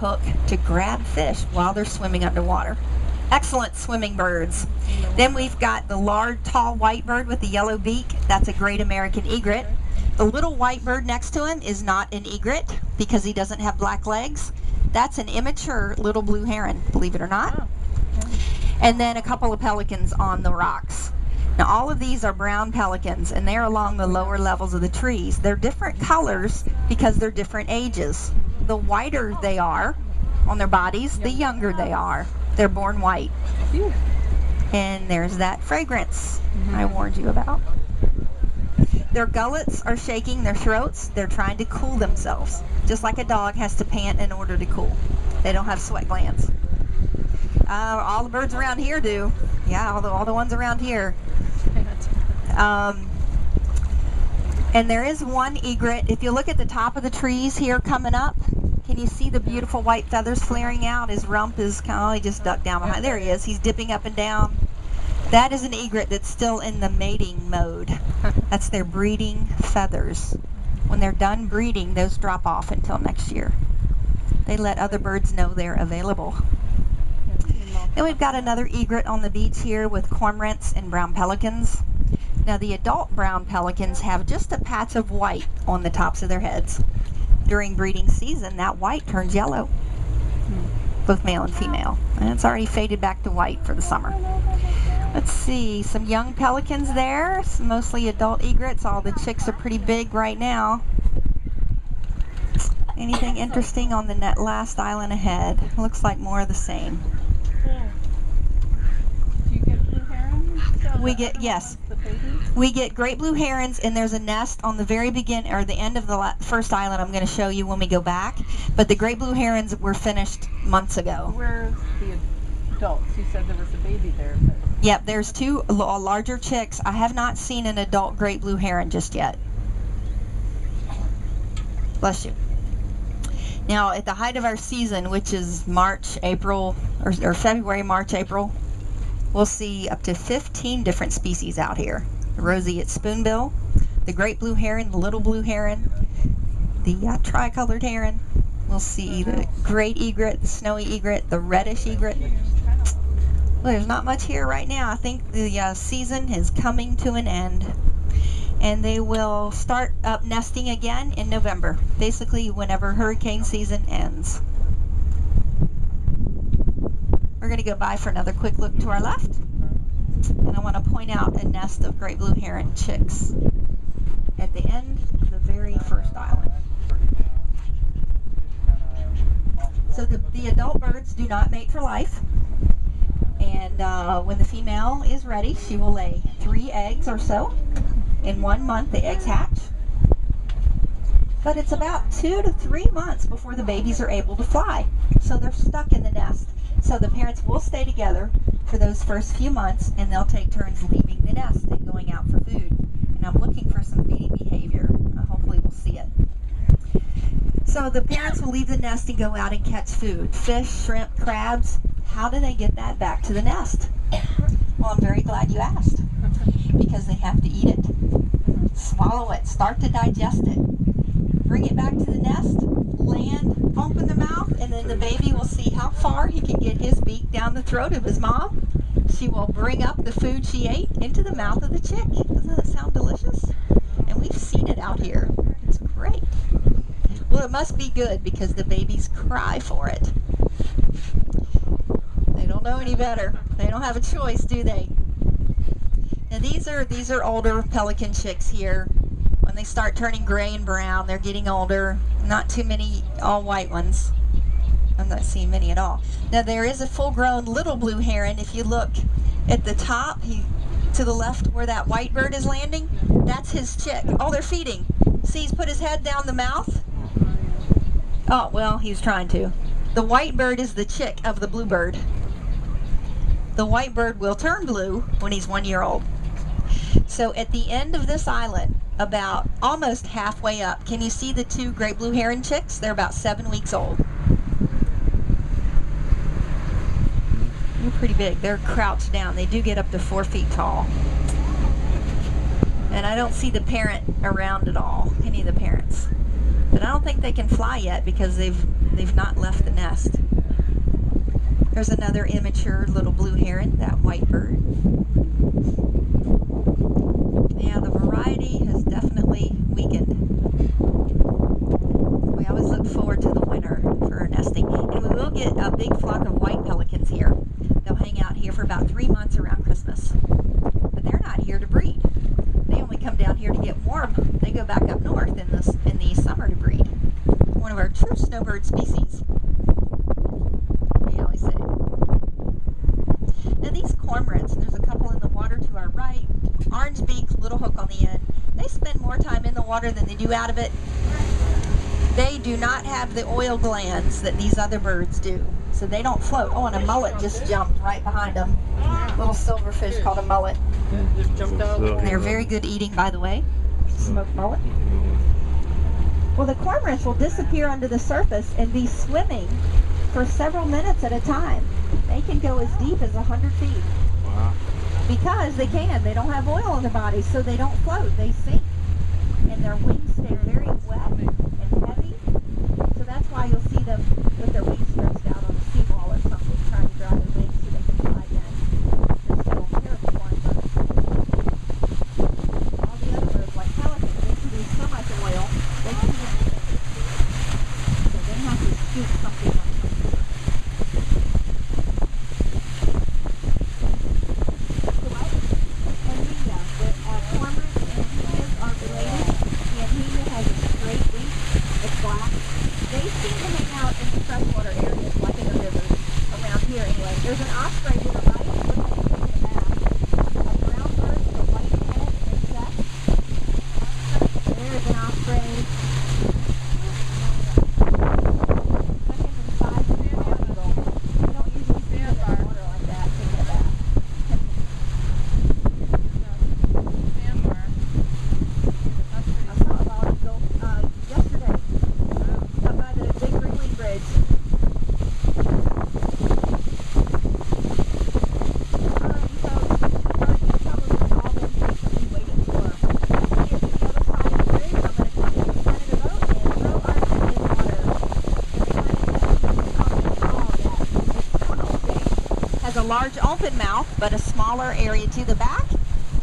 hook to grab fish while they're swimming underwater. Excellent swimming birds. Then we've got the large, tall white bird with the yellow beak. That's a great American egret. The little white bird next to him is not an egret because he doesn't have black legs. That's an immature little blue heron, believe it or not. And then a couple of pelicans on the rocks. Now all of these are brown pelicans, and they're along the lower levels of the trees. They're different colors because they're different ages. The whiter they are on their bodies, the younger they are. They're born white. And there's that fragrance I warned you about. Their gullets are shaking, their throats, they're trying to cool themselves. Just like a dog has to pant in order to cool. They don't have sweat glands. All the birds around here do. Yeah, all the ones around here. And there is one egret. If you look at the top of the trees here coming up, can you see the beautiful white feathers flaring out? His rump is he just ducked down behind. There he is. He's dipping up and down. That is an egret that's still in the mating mode. That's their breeding feathers. When they're done breeding, those drop off until next year. They let other birds know they're available. Then we've got another egret on the beach here with cormorants and brown pelicans. Now the adult brown pelicans have just a patch of white on the tops of their heads. During breeding season, that white turns yellow, both male and female, and it's already faded back to white for the summer. Let's see, some young pelicans there, mostly adult egrets. All the chicks are pretty big right now. Anything interesting on the last island ahead? Looks like more of the same. Do you get blue herons? Yes. We get great blue herons, and there's a nest on the very beginning, or the end of the first island I'm going to show you when we go back. But the great blue herons were finished months ago. Where's the adults? You said there was a baby there. But... Yep, there's two larger chicks. I have not seen an adult great blue heron just yet. Bless you. Now, at the height of our season, which is March, April, or February, March, April, we'll see up to 15 different species out here. The roseate spoonbill, the great blue heron, the little blue heron, the tricolored heron. We'll see the great egret, the snowy egret, the reddish egret. Well, there's not much here right now. I think the season is coming to an end. And they will start up nesting again in November, basically whenever hurricane season ends. We're going to go by for another quick look to our left. And I want to point out a nest of great blue heron chicks at the end of the very first island. So the adult birds do not mate for life. And when the female is ready, she will lay 3 eggs or so. In 1 month, the eggs hatch. But it's about 2 to 3 months before the babies are able to fly. So they're stuck in the nest. So the parents will stay together for those first few months, and they'll take turns leaving the nest and going out for food. And I'm looking for some feeding behavior. Hopefully we'll see it. So the parents will leave the nest and go out and catch food. Fish, shrimp, crabs. How do they get that back to the nest? Well, I'm very glad you asked. Because they have to eat it, swallow it, start to digest it, bring it back to the nest, land, open the mouth, and then the baby will see how far he can get his beak down the throat of his mom. She will bring up the food she ate into the mouth of the chick. Doesn't that sound delicious? And we've seen it out here. It's great. Well, it must be good because the babies cry for it. They don't know any better. They don't have a choice, do they? Now these are older pelican chicks here. When they start turning gray and brown, they're getting older. Not too many all white ones. I'm not seeing many at all. Now there is a full-grown little blue heron. If you look at the top, to the left where that white bird is landing, that's his chick. Oh, they're feeding. See, he's put his head down the mouth. Oh, well, he's trying to. The white bird is the chick of the blue bird. The white bird will turn blue when he's 1 year old. So at the end of this island, about almost halfway up, can you see the 2 great blue heron chicks? They're about 7 weeks old. They're pretty big. They're crouched down. They do get up to 4 feet tall. And I don't see the parent around at all, any of the parents. But I don't think they can fly yet because they've They've not left the nest. There's another immature little blue heron, that white bird. Yeah, the variety has definitely weakened. We always look forward to the winter for our nesting. And we will get a big flock of white pelicans here. They'll hang out here for about 3 months around Christmas. But they're not here to breed. They only come down here to get warm. They go back up north in the summer to breed. One of our true snowbird species, we always say. Now these cormorants, and there's a couple in the water to our right, orange beak, little hook on the end, they spend more time in the water than they do out of it. They do not have the oil glands that these other birds do, so they don't float. Oh, and a mullet just jumped right behind them. Little silverfish called a mullet. And they're very good eating, by the way. Smoked mullet. Well, the cormorants will disappear under the surface and be swimming for several minutes at a time. They can go as deep as 100 feet. Wow. Because they can. They don't have oil in their bodies, so they don't float. They sink. And their wings stay very wet and heavy. So that's why you'll see them with their wings stretched out on a seawall or something, trying to dry their wings so they can fly again. They're still terrible flying birds. All the other birds, like pelicans, they produce so much oil, they can't even sink. So they have to scoop something up. There's an osprey to the right, looking at the back. A brown bird with a white head and chest. There's an osprey. Second in size to the eagle. You don't usually see them in the water like that, taking a bath. I saw a bald eagle yesterday, up by the big Greenway Bridge. A large open mouth, but a smaller area to the back,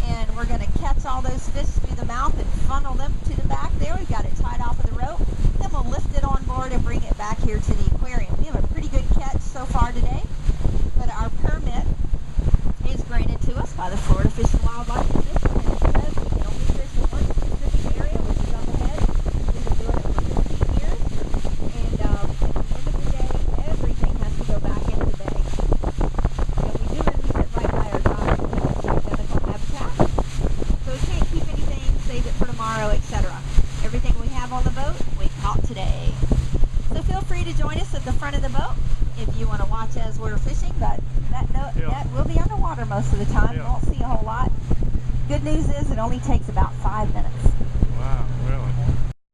and we're going to catch all those fish through the mouth and funnel them to the back there. We've got it tied off of the rope, then we'll lift it on board and bring it back here to the aquarium. We have a pretty good catch so far today, but our permit is granted to us by the Florida Fish and Wildlife Commission, and it says we can only fish in one specific area, which is up ahead. We've been doing it for 15 years, and at the end of the day, everything has to go back into the bay. Etc. Everything we have on the boat, we caught today. So feel free to join us at the front of the boat if you want to watch as we're fishing, but that net will be underwater most of the time. You won't see a whole lot. Good news is it only takes about 5 minutes. Wow, really?